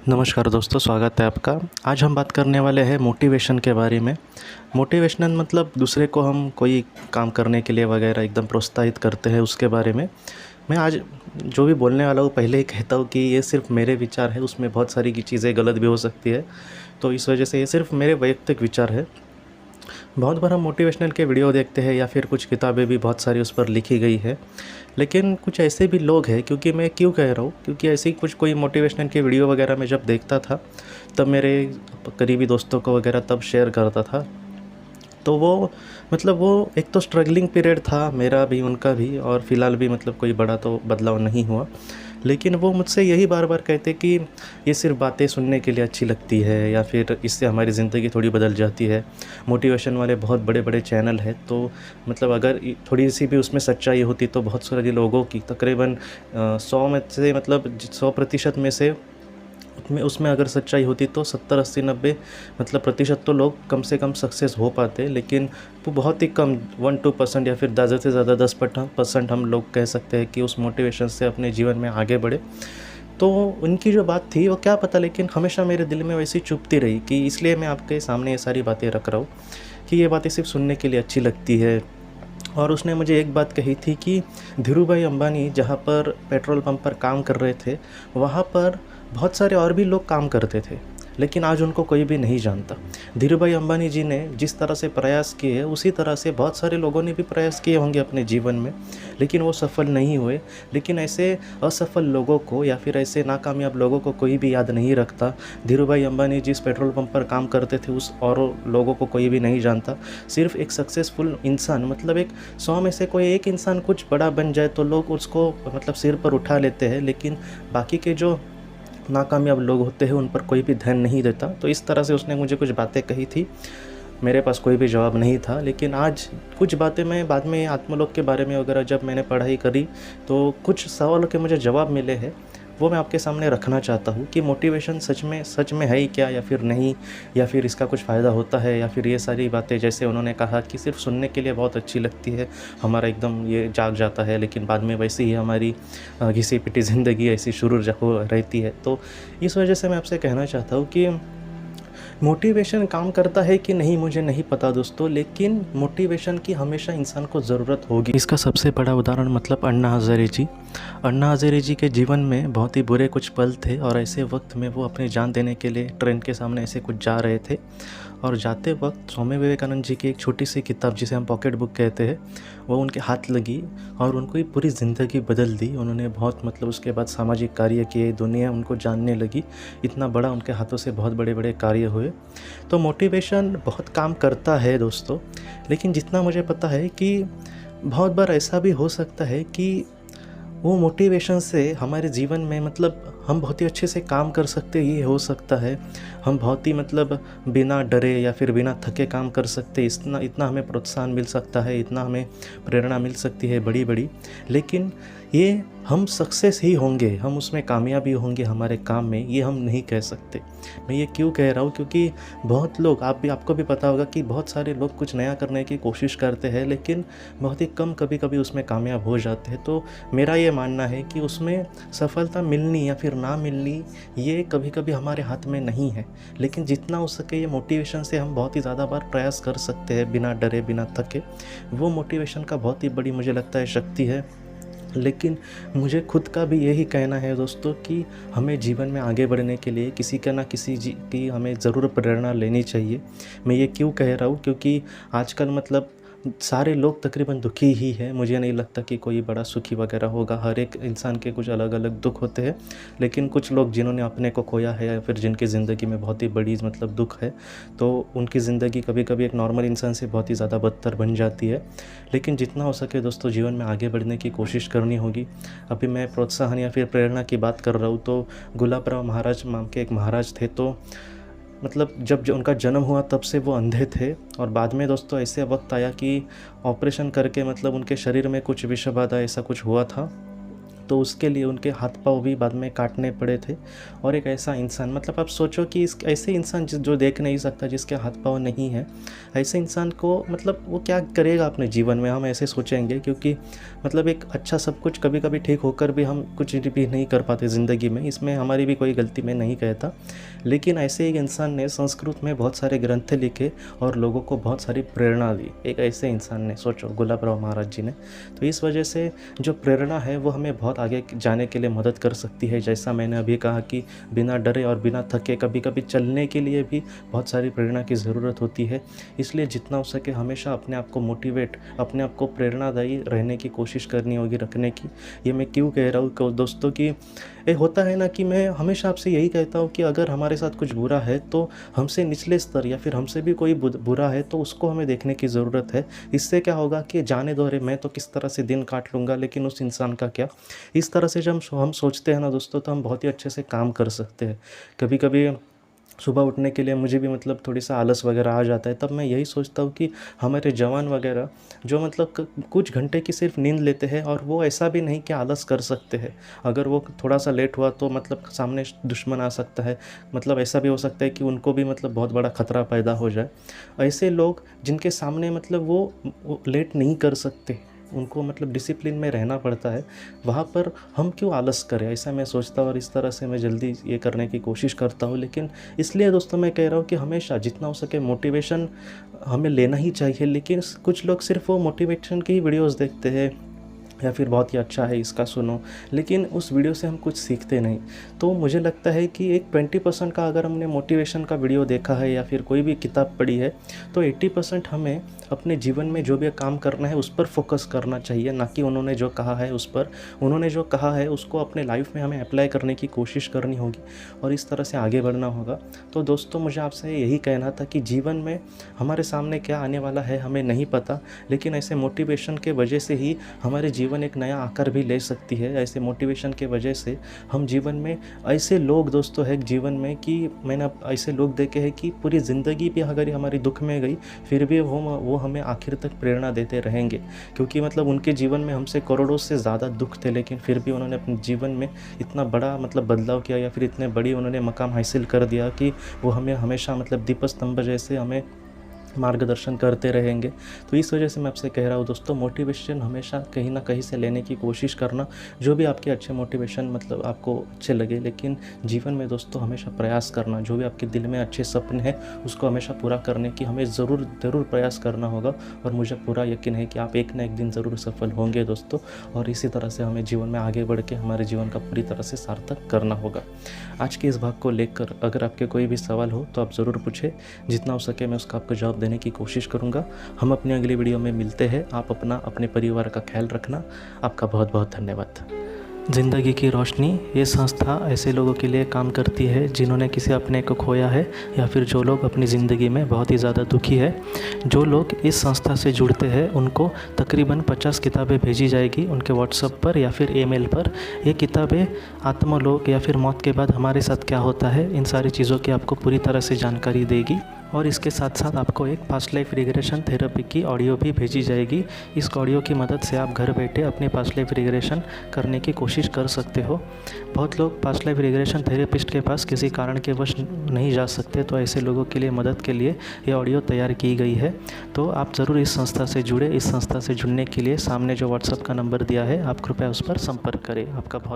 नमस्कार दोस्तों, स्वागत है आपका। आज हम बात करने वाले हैं मोटिवेशन के बारे में। मोटिवेशन मतलब दूसरे को हम कोई काम करने के लिए वगैरह एकदम प्रोत्साहित करते हैं, उसके बारे में मैं आज जो भी बोलने वाला हूँ पहले ही कहता हूँ कि ये सिर्फ मेरे विचार है, उसमें बहुत सारी की चीज़ें गलत भी हो सकती है। तो इस वजह से ये सिर्फ मेरे वैयक्तिक विचार है। बहुत बार हम मोटिवेशनल के वीडियो देखते हैं या फिर कुछ किताबें भी बहुत सारी उस पर लिखी गई है, लेकिन कुछ ऐसे भी लोग हैं, क्योंकि मैं क्यों कह रहा हूँ, क्योंकि ऐसे ही कुछ कोई मोटिवेशनल के वीडियो वगैरह मैं जब देखता था तब मेरे करीबी दोस्तों को वगैरह तब शेयर करता था। तो वो मतलब वो एक तो स्ट्रगलिंग पीरियड था मेरा भी उनका भी, और फ़िलहाल भी मतलब कोई बड़ा तो बदलाव नहीं हुआ। लेकिन वो मुझसे यही बार बार कहते कि ये सिर्फ बातें सुनने के लिए अच्छी लगती है या फिर इससे हमारी ज़िंदगी थोड़ी बदल जाती है। मोटिवेशन वाले बहुत बड़े बड़े चैनल है, तो मतलब अगर थोड़ी सी भी उसमें सच्चाई होती तो बहुत सारे लोगों की तकरीबन 100 में से मतलब 100% में से उसमें अगर सच्चाई होती तो 70 80 90 मतलब प्रतिशत तो लोग कम से कम सक्सेस हो पाते। लेकिन वो बहुत ही कम 1-2% या फिर ज़्यादा से ज़्यादा 10% हम लोग कह सकते हैं कि उस मोटिवेशन से अपने जीवन में आगे बढ़े। तो उनकी जो बात थी वो क्या पता, लेकिन हमेशा मेरे दिल में वैसी चुभती रही, कि इसलिए मैं आपके सामने ये सारी बातें रख रहा हूँ कि ये बातें सिर्फ सुनने के लिए अच्छी लगती है। और उसने मुझे एक बात कही थी कि धीरूभाई अंबानी जहाँ पर पेट्रोल पंप पर काम कर रहे थे, वहाँ पर बहुत सारे और भी लोग काम करते थे, लेकिन आज उनको कोई भी नहीं जानता। धीरूभाई अंबानी जी ने जिस तरह से प्रयास किए, उसी तरह से बहुत सारे लोगों ने भी प्रयास किए होंगे अपने जीवन में, लेकिन वो सफल नहीं हुए। लेकिन ऐसे असफल लोगों को या फिर ऐसे नाकामयाब लोगों को कोई भी याद नहीं रखता। धीरूभाई अंबानी जिस पेट्रोल पंप पर काम करते थे उस और लोगों को कोई भी नहीं जानता। सिर्फ एक सक्सेसफुल इंसान, मतलब एक 100 में से कोई एक इंसान कुछ बड़ा बन जाए तो लोग उसको मतलब सिर पर उठा लेते हैं, लेकिन बाकी के जो नाकामयाब लोग होते हैं उन पर कोई भी ध्यान नहीं देता। तो इस तरह से उसने मुझे कुछ बातें कही थी, मेरे पास कोई भी जवाब नहीं था। लेकिन आज कुछ बातें मैं बाद में आत्मलोक के बारे में वगैरह जब मैंने पढ़ाई करी तो कुछ सवालों के मुझे जवाब मिले हैं, वो मैं आपके सामने रखना चाहता हूँ कि मोटिवेशन सच में है ही क्या या फिर नहीं, या फिर इसका कुछ फ़ायदा होता है, या फिर ये सारी बातें जैसे उन्होंने कहा कि सिर्फ सुनने के लिए बहुत अच्छी लगती है, हमारा एकदम ये जाग जाता है, लेकिन बाद में वैसे ही हमारी घिसी पिटी ज़िंदगी ऐसी शुरू हो रहती है। तो इस वजह से मैं आपसे कहना चाहता हूँ कि मोटिवेशन काम करता है कि नहीं मुझे नहीं पता दोस्तों, लेकिन मोटिवेशन की हमेशा इंसान को ज़रूरत होगी। इसका सबसे बड़ा उदाहरण मतलब अन्ना हज़ारे जी। अन्ना हज़ारे जी के जीवन में बहुत ही बुरे कुछ पल थे, और ऐसे वक्त में वो अपनी जान देने के लिए ट्रेन के सामने ऐसे कुछ जा रहे थे, और जाते वक्त स्वामी विवेकानंद जी की एक छोटी सी किताब जिसे हम पॉकेट बुक कहते हैं, वो उनके हाथ लगी और उनको पूरी ज़िंदगी बदल दी। उन्होंने बहुत मतलब उसके बाद सामाजिक कार्य किए, दुनिया उनको जानने लगी, इतना बड़ा उनके हाथों से बहुत बड़े बड़े कार्य हुए। तो मोटिवेशन बहुत काम करता है दोस्तों, लेकिन जितना मुझे पता है कि बहुत बार ऐसा भी हो सकता है कि वो मोटिवेशन से हमारे जीवन में मतलब हम बहुत ही अच्छे से काम कर सकते हैं, ये हो सकता है। हम बहुत ही मतलब बिना डरे या फिर बिना थके काम कर सकते, इतना इतना हमें प्रोत्साहन मिल सकता है, इतना हमें प्रेरणा मिल सकती है बड़ी बड़ी। लेकिन ये हम सक्सेस ही होंगे, हम उसमें कामयाबी होंगे हमारे काम में, ये हम नहीं कह सकते। मैं ये क्यों कह रहा हूँ, क्योंकि बहुत लोग आपको भी पता होगा कि बहुत सारे लोग कुछ नया करने की कोशिश करते हैं, लेकिन बहुत ही कम कभी कभी उसमें कामयाब हो जाते हैं। तो मेरा ये मानना है कि उसमें सफलता मिलनी या फिर ना मिलनी ये कभी कभी हमारे हाथ में नहीं है, लेकिन जितना हो सके ये मोटिवेशन से हम बहुत ही ज़्यादा बार प्रयास कर सकते हैं बिना डरे बिना थके। वो मोटिवेशन का बहुत ही बड़ी मुझे लगता है शक्ति है। लेकिन मुझे खुद का भी यही कहना है दोस्तों कि हमें जीवन में आगे बढ़ने के लिए किसी का ना किसी की हमें ज़रूर प्रेरणा लेनी चाहिए। मैं ये क्यों कह रहा हूँ, क्योंकि आजकल मतलब सारे लोग तकरीबन दुखी ही हैं। मुझे नहीं लगता कि कोई बड़ा सुखी वगैरह होगा, हर एक इंसान के कुछ अलग अलग दुख होते हैं। लेकिन कुछ लोग जिन्होंने अपने को खोया है या फिर जिनकी ज़िंदगी में बहुत ही बड़ी मतलब दुख है, तो उनकी ज़िंदगी कभी कभी एक नॉर्मल इंसान से बहुत ही ज़्यादा बदतर बन जाती है। लेकिन जितना हो सके दोस्तों जीवन में आगे बढ़ने की कोशिश करनी होगी। अभी मैं प्रोत्साहन या फिर प्रेरणा की बात कर रहा हूँ, तो गुलाबराव महाराज नाम के एक महाराज थे। तो मतलब जब उनका जन्म हुआ तब से वो अंधे थे, और बाद में दोस्तों ऐसे वक्त आया कि ऑपरेशन करके मतलब उनके शरीर में कुछ विषबाधा ऐसा कुछ हुआ था, तो उसके लिए उनके हाथ पाँव भी बाद में काटने पड़े थे। और एक ऐसा इंसान, मतलब आप सोचो कि इस ऐसे इंसान जो देख नहीं सकता, जिसके हाथ पाँव नहीं है, ऐसे इंसान को मतलब वो क्या करेगा अपने जीवन में, हम ऐसे सोचेंगे, क्योंकि मतलब एक अच्छा सब कुछ कभी कभी ठीक होकर भी हम कुछ भी नहीं कर पाते ज़िंदगी में, इसमें हमारी भी कोई गलती मैं नहीं कहता। लेकिन ऐसे एक इंसान ने संस्कृत में बहुत सारे ग्रंथ लिखे और लोगों को बहुत सारी प्रेरणा दी, एक ऐसे इंसान ने, सोचो गुलाबराव महाराज जी ने। तो इस वजह से जो प्रेरणा है वो हमें बहुत आगे जाने के लिए मदद कर सकती है। जैसा मैंने अभी कहा कि बिना डरे और बिना थके कभी कभी चलने के लिए भी बहुत सारी प्रेरणा की ज़रूरत होती है। इसलिए जितना हो सके हमेशा अपने आप को मोटिवेट, अपने आप को प्रेरणादायी रहने की कोशिश करनी होगी, रखने की। ये मैं क्यों कह रहा हूँ दोस्तों कि ये होता है ना कि मैं हमेशा आपसे यही कहता हूँ कि अगर हमारे साथ कुछ बुरा है तो हमसे निचले स्तर या फिर हमसे भी कोई बुरा है तो उसको हमें देखने की ज़रूरत है। इससे क्या होगा कि जाने दो रे, मैं तो किस तरह से दिन काट लूँगा, लेकिन उस इंसान का क्या। इस तरह से जब हम सोचते हैं ना दोस्तों, तो हम बहुत ही अच्छे से काम कर सकते हैं। कभी कभी सुबह उठने के लिए मुझे भी मतलब थोड़ी सा आलस वगैरह आ जाता है, तब मैं यही सोचता हूँ कि हमारे जवान वगैरह जो मतलब कुछ घंटे की सिर्फ नींद लेते हैं, और वो ऐसा भी नहीं कि आलस कर सकते हैं। अगर वो थोड़ा सा लेट हुआ तो मतलब सामने दुश्मन आ सकता है, मतलब ऐसा भी हो सकता है कि उनको भी मतलब बहुत बड़ा खतरा पैदा हो जाए। ऐसे लोग जिनके सामने मतलब वो लेट नहीं कर सकते, उनको मतलब डिसिप्लिन में रहना पड़ता है, वहाँ पर हम क्यों आलस करें, ऐसा मैं सोचता हूँ। और इस तरह से मैं जल्दी ये करने की कोशिश करता हूँ। लेकिन इसलिए दोस्तों मैं कह रहा हूँ कि हमेशा जितना हो सके मोटिवेशन हमें लेना ही चाहिए। लेकिन कुछ लोग सिर्फ वो मोटिवेशन की ही वीडियोज़ देखते हैं, या फिर बहुत ही अच्छा है इसका सुनो, लेकिन उस वीडियो से हम कुछ सीखते नहीं। तो मुझे लगता है कि एक 20% का अगर हमने मोटिवेशन का वीडियो देखा है या फिर कोई भी किताब पढ़ी है, तो 80% हमें अपने जीवन में जो भी काम करना है उस पर फोकस करना चाहिए, ना कि उन्होंने जो कहा है उस पर। उन्होंने जो कहा है उसको अपने लाइफ में हमें अप्लाई करने की कोशिश करनी होगी और इस तरह से आगे बढ़ना होगा। तो दोस्तों मुझे आपसे यही कहना था कि जीवन में हमारे सामने क्या आने वाला है हमें नहीं पता, लेकिन ऐसे मोटिवेशन के वजह से ही हमारे जीवन एक नया आकार भी ले सकती है। ऐसे मोटिवेशन के वजह से हम जीवन में ऐसे लोग दोस्तों है जीवन में कि मैंने ऐसे लोग देखे हैं कि पूरी ज़िंदगी भी अगर हमारी दुख में गई फिर भी वो हमें आखिर तक प्रेरणा देते रहेंगे, क्योंकि मतलब उनके जीवन में हमसे करोड़ों से ज़्यादा दुख थे, लेकिन फिर भी उन्होंने अपने जीवन में इतना बड़ा मतलब बदलाव किया, या फिर इतने बड़ी उन्होंने मकाम हासिल कर दिया कि वो हमें हमेशा मतलब दीपस्तंभ जैसे हमें मार्गदर्शन करते रहेंगे। तो इस वजह से मैं आपसे कह रहा हूँ दोस्तों, मोटिवेशन हमेशा कहीं ना कहीं से लेने की कोशिश करना, जो भी आपके अच्छे मोटिवेशन मतलब आपको अच्छे लगे। लेकिन जीवन में दोस्तों हमेशा प्रयास करना, जो भी आपके दिल में अच्छे सपने हैं उसको हमेशा पूरा करने की हमें ज़रूर प्रयास करना होगा। और मुझे पूरा यकीन है कि आप एक ना एक दिन ज़रूर सफल होंगे दोस्तों। और इसी तरह से हमें जीवन में आगे बढ़ के हमारे जीवन का पूरी तरह से सार्थक करना होगा। आज के इस भाग को लेकर अगर आपके कोई भी सवाल हो तो आप ज़रूर पूछें, जितना हो सके मैं उसका आपको जवाब देने की कोशिश करूंगा। हम अपनी अगली वीडियो में मिलते हैं। आप अपना अपने परिवार का ख्याल रखना। आपका बहुत बहुत धन्यवाद। ज़िंदगी की रोशनी ये संस्था ऐसे लोगों के लिए काम करती है जिन्होंने किसी अपने को खोया है, या फिर जो लोग अपनी ज़िंदगी में बहुत ही ज़्यादा दुखी है। जो लोग इस संस्था से जुड़ते हैं उनको तकरीबन 50 किताबें भेजी जाएगी उनके व्हाट्सएप पर या फिर ईमेल पर। ये किताबें आत्मलोक या फिर मौत के बाद हमारे साथ क्या होता है, इन सारी चीज़ों की आपको पूरी तरह से जानकारी देगी। और इसके साथ साथ आपको एक पास्ट लाइफ रिग्रेशन थेरेपी की ऑडियो भी भेजी जाएगी। इस ऑडियो की मदद से आप घर बैठे अपनी पास्ट लाइफ रिग्रेशन करने की कोशिश कर सकते हो। बहुत लोग पास्ट लाइफ रिग्रेशन थेरेपिस्ट के पास किसी कारण के वश नहीं जा सकते, तो ऐसे लोगों के लिए मदद के लिए ये ऑडियो तैयार की गई है। तो आप ज़रूर इस संस्था से जुड़े। इस संस्था से जुड़ने के लिए सामने जो व्हाट्सएप का नंबर दिया है आप कृपया उस पर संपर्क करें। आपका बहुत